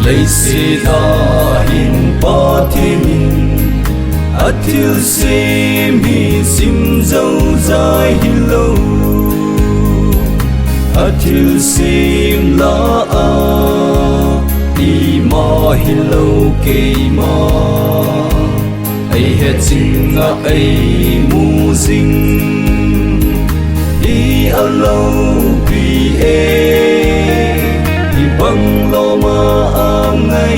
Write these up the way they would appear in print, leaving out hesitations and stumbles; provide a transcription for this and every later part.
lấy si ta hin pa thiên a thiêu si mi sim dâu dài hin lâu a thiêu sim la a đi mà hin lâu kê mà ai hết chính a ai mu dinh đi a lâu vì đi bằng lo mà am ngay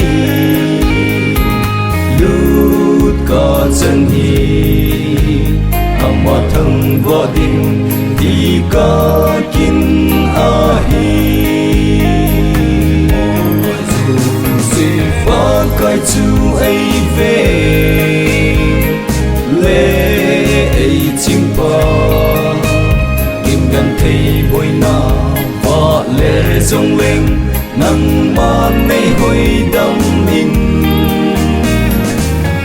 lút cả chân hi ama thăng võ đình đi cả kinh a hi si pha cái chu ai về lệ ai chim pa kim gan thầy bồi na và lệ dòng lên nang man nei hoi dam in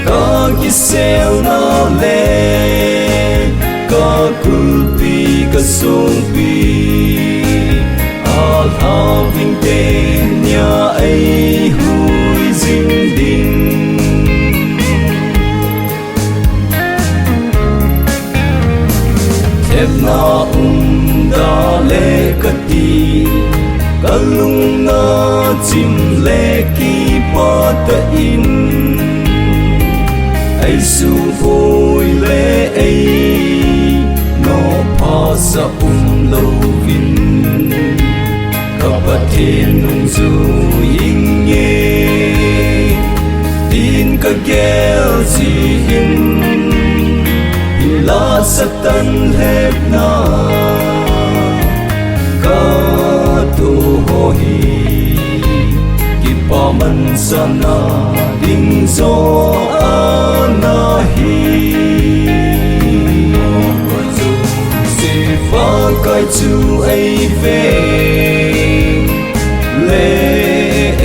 ka gisel na le ka kulpi ka sumpi al having te nya ai hui ding ding thep na da le ka ti kalung na chim le ki pa ta in ai su voi le ai no pa sa lo vin ka pa thiên nung zu yin ye tin ka gel si hin la sa tan hep na tu ho hi ki pa man sana ding zo ana hi si fa kai chu ai ve le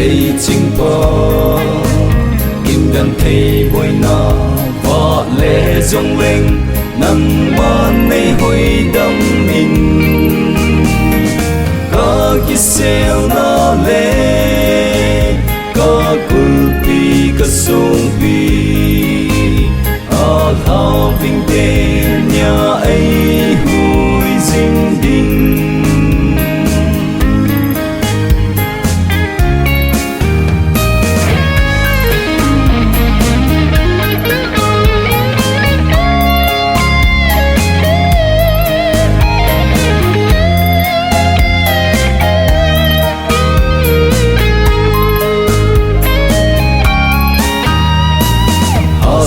ai ching pa kim gan thei boi na va le zong leng nang man nei hoi dam in gisel na le ka kulpi ka sumpi al having te nya ai hui ding ding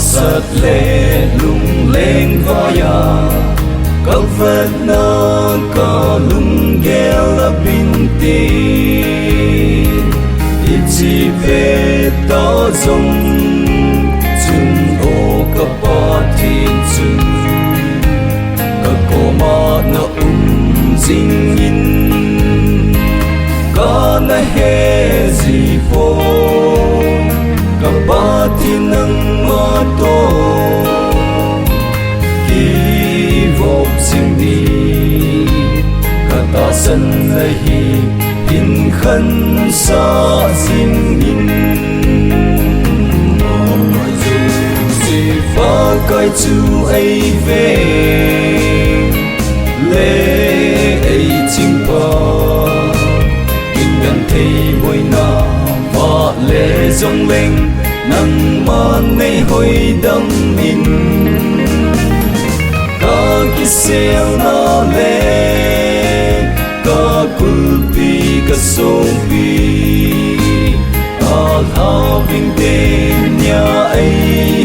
sat le lung leng vaya ka vat na ka lung gel la binti itzi ve ta zong chun o ka pa tin chun ka ko ma na jing in ka na he zi po ka pa tin nang to ki vop sing đi ka ta san la hi in khan sa sin in si fa kai chu ai ve le ai ching pa in gan thei boi na va le zong leng nang man nei hoi dam in ka gisel na le ka kulpi ka sumpi al having te nya ai